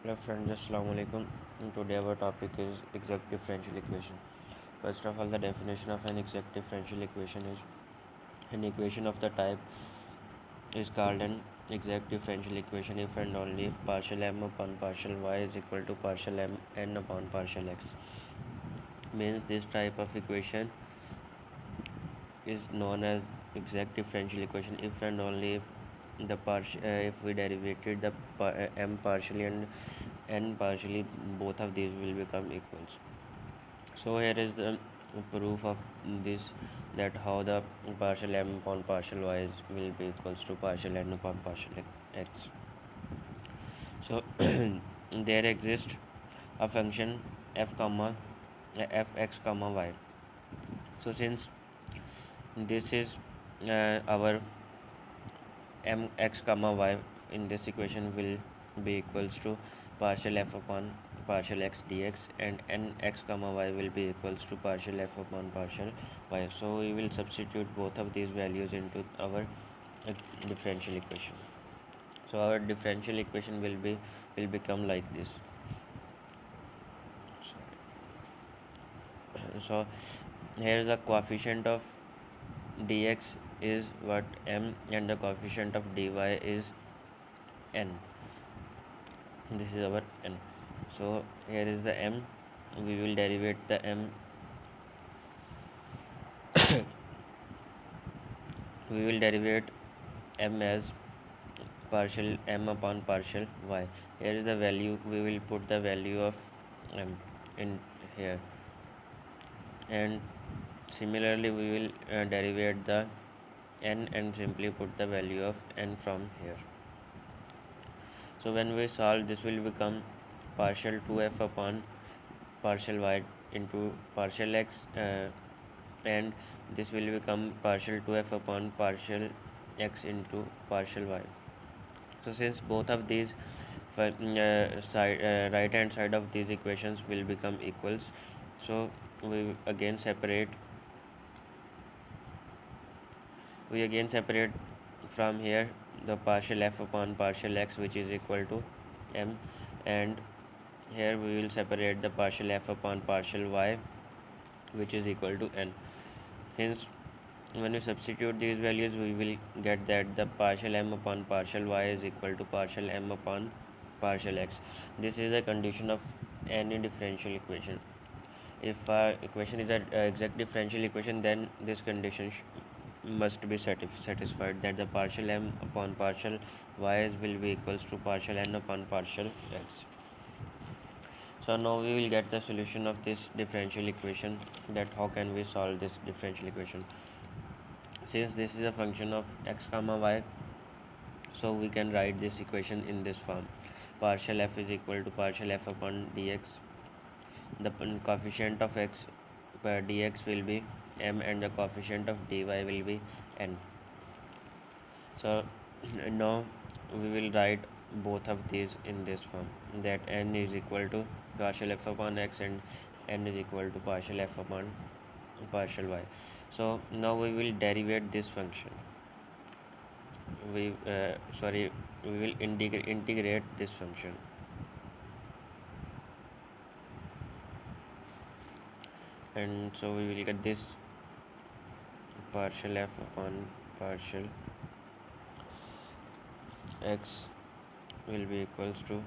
Hello friends, Assalamu alaikum. Today our topic is exact differential equation. First of all, the definition of an exact differential equation is an equation of the type is called an exact differential equation if and only if partial m upon partial y is equal to partial m n upon partial x. Means this type of equation is known as exact differential equation if and only if if we derivated the m partially and n partially, both of these will become equals. So here is the proof of this, that how the partial m upon partial y will be equals to partial n upon partial x. So there exists a function fx comma y. So since this is our mx comma y in this equation will be equals to partial f upon partial x dx, and nx comma y will be equals to partial f upon partial y. So we will substitute both of these values into our differential equation. So our differential equation will become like this. So here the coefficient of dx is what m, and the coefficient of dy is n. This is our n. So here is the m. We will derivate the m. We will derivate m as partial m upon partial y. Here is the value. We will put the value of m in here, and similarly we will derivate the n and simply put the value of n from here. So when we solve, this will become partial 2f upon partial y into partial x, and this will become partial 2f upon partial x into partial y. So since both of these right hand side of these equations will become equals, so we again separate from here the partial f upon partial x, which is equal to m, and here we will separate the partial f upon partial y, which is equal to n. Hence when we substitute these values, we will get that the partial m upon partial y is equal to partial m upon partial x. This is a condition of any differential equation. If our equation is an exact differential equation, then this condition must be satisfied, that the partial m upon partial y will be equals to partial n upon partial x. So now we will get the solution of this differential equation, that how can we solve this differential equation. Since this is a function of x comma y, so we can write this equation in this form: partial f is equal to partial f upon dx. The coefficient of x per dx will be m, and the coefficient of dy will be n. So now we will write both of these in this form, that n is equal to partial f upon x and n is equal to partial f upon partial y. So now we will derivate this function. We will integrate this function. And so we will get this partial f upon partial x will be equals to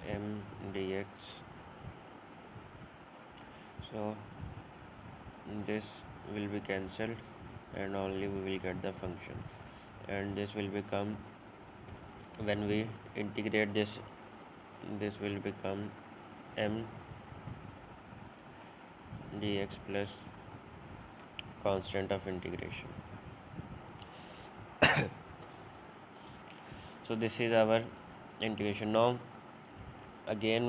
m dx. So this will be cancelled, and only we will get the function, and this will become, when we integrate this will become m dx plus constant of integration. So this is our integration. Now again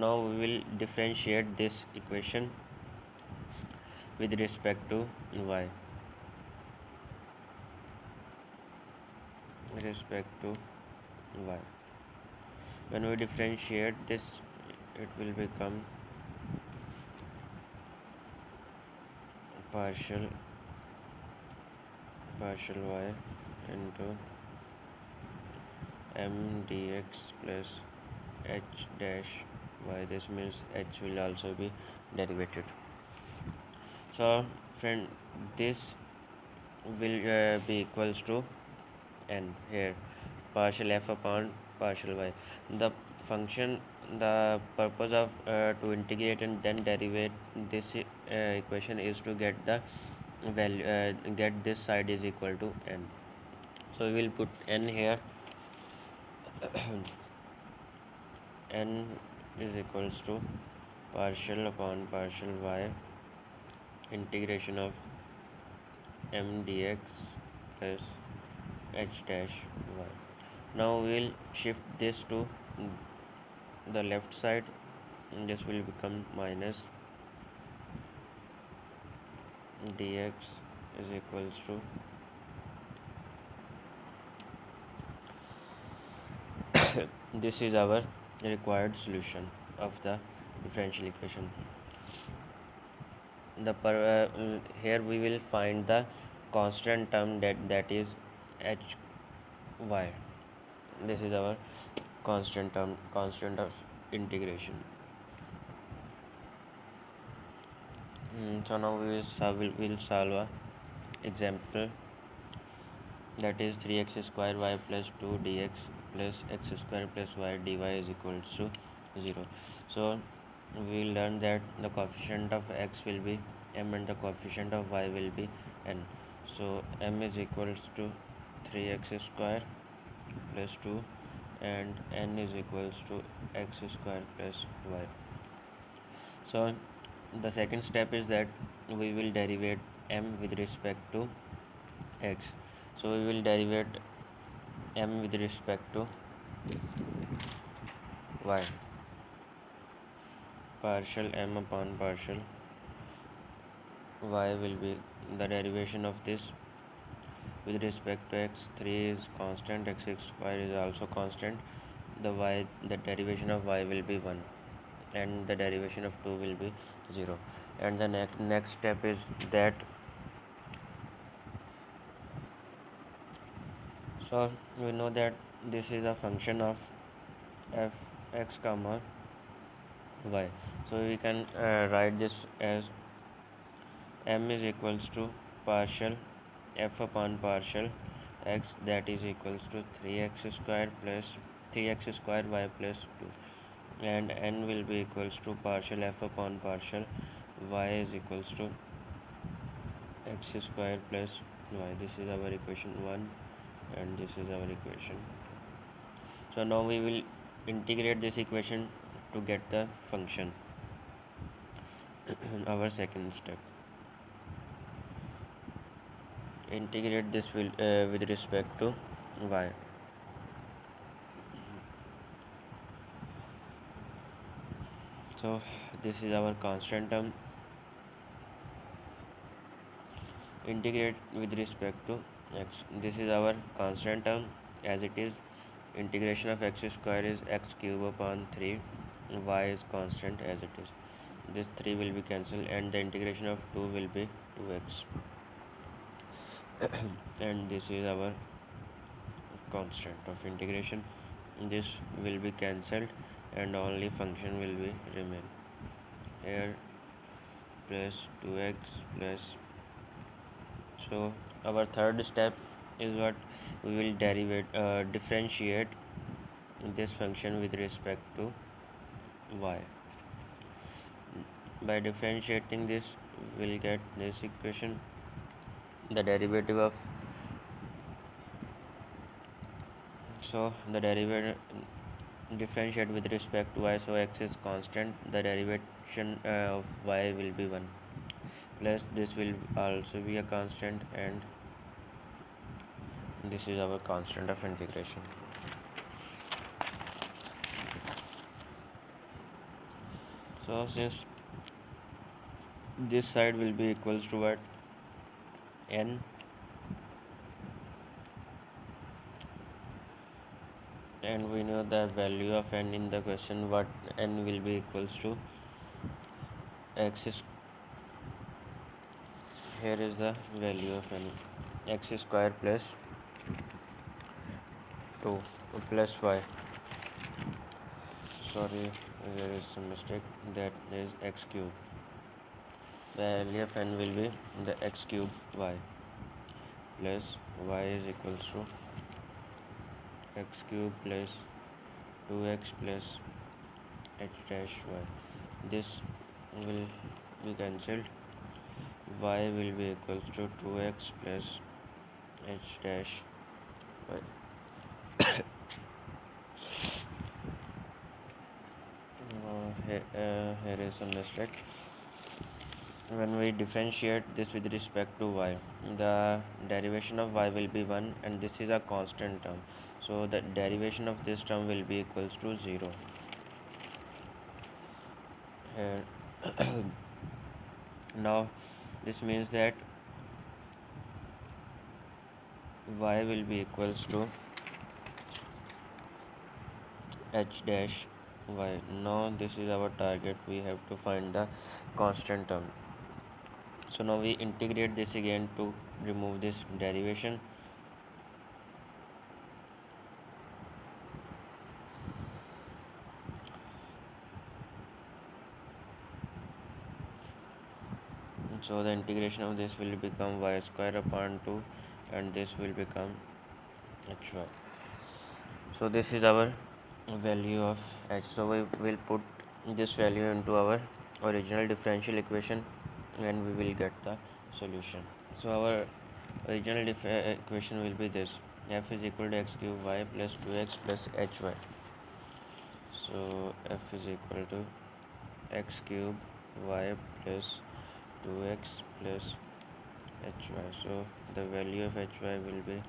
now we will differentiate this equation with respect to y. When we differentiate this, it will become partial partial y into m dx plus h dash y. This means h will also be derivated. So friend, this will be equals to n here, partial f upon partial y. The function, the purpose of to integrate and then derivate this equation is to get the value, get this side is equal to n. So we will put n here. N is equals to partial upon partial y integration of m dx plus h dash y. Now we will shift this to the left side, and this will become minus dx is equals to this is our required solution of the differential equation. Here we will find the constant term that is h y. This is our constant term, constant of integration. So now we will solve a example, that is 3x square y plus 2 dx plus x square plus y dy is equals to 0. So we will learn that the coefficient of x will be m and the coefficient of y will be n. So m is equals to 3x square plus 2 and n is equals to x square plus y. So the second step is that we will derivate m with respect to x. So we will derivate m with respect to y. Partial m upon partial y will be the derivation of this with respect to x. 3 is constant, x square is also constant. The derivation of y will be 1 and the derivation of 2 will be 0. And the next step is that, so we know that this is a function of f x comma y. So we can write this as m is equals to partial f upon partial x, that is equals to 3x square plus 3x square y plus 2, and n will be equals to partial f upon partial y is equals to x square plus y. This is our equation 1 and this is our equation. So now we will integrate this equation to get the function. Our second step, integrate this will with respect to y. So this is our constant term, integrate with respect to x. This is our constant term as it is. Integration of x square is x cube upon 3, y is constant as it is. This 3 will be cancelled and the integration of 2 will be 2x. And this is our constant of integration. This will be cancelled and only function will be remain here plus 2x plus. So our third step is what we will differentiate this function with respect to y. By differentiating this, we'll get this equation, the derivative of, so the derivative differentiate with respect to y, so x is constant, the derivation of y will be 1 plus this will also be a constant and this is our constant of integration. So since this side will be equals to what, n, and we know the value of n in the question, what n will be equals to x is, here is the value of n, x square plus 2 plus y. Sorry, there is some mistake. That is x cube. The value of n will be the x cube y plus y is equals to x cube plus 2x plus h dash y. This will be cancelled. Y will be equals to 2x plus h dash y. Here is a mistake. When we differentiate this with respect to y, the derivation of y will be 1 and this is a constant term. So the derivation of this term will be equals to 0. Here now this means that y will be equals to h dash y. Now this is our target. We have to find the constant term. So now we integrate this again to remove this derivation. So the integration of this will become y square upon 2 and this will become hy. So this is our value of h. So we will put this value into our original differential equation and we will get the solution. So our original equation will be this: f is equal to x cube y plus 2x plus hy. So f is equal to x cube y plus 2x plus hy. So the value of hy will be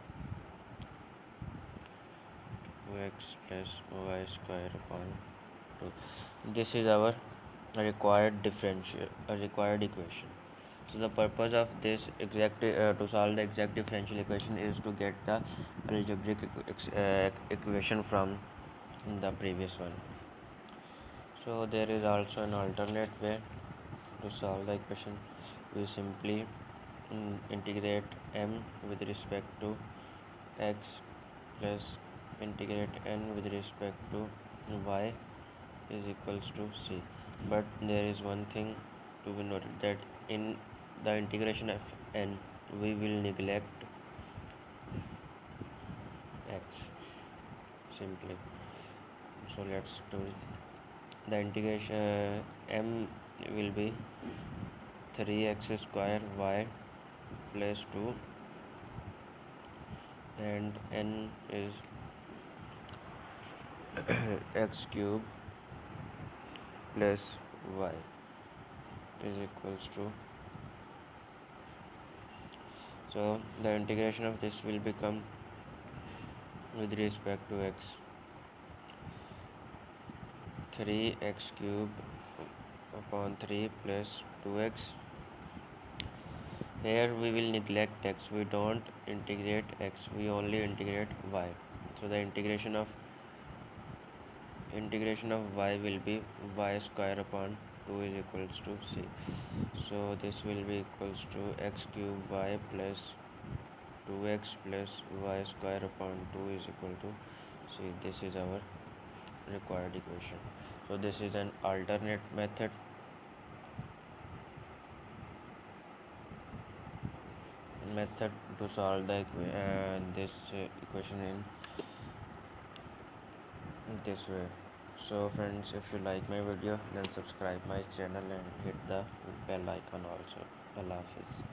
2x plus y square upon 2. This is our required equation. So the purpose of this to solve the exact differential equation is to get the algebraic equation from the previous one. So there is also an alternate way to solve the equation. We simply integrate m with respect to x plus integrate n with respect to y is equals to c. But there is one thing to be noted, that in the integration of n we will neglect x simply. So let's do it. The integration m will be 3x square y plus 2 and n is x cube plus y is equals to, so the integration of this will become with respect to x 3x cube upon 3 plus 2x. Here we will neglect x, we don't integrate x, we only integrate y. So the integration of y will be y square upon 2 is equals to c. So this will be equals to x cube y plus 2x plus y square upon 2 is equal to c. This is our required equation. So this is an alternate method. To solve the this equation in this way. So friends, if you like my video, then subscribe my channel and hit the bell icon also. Allah Hafiz.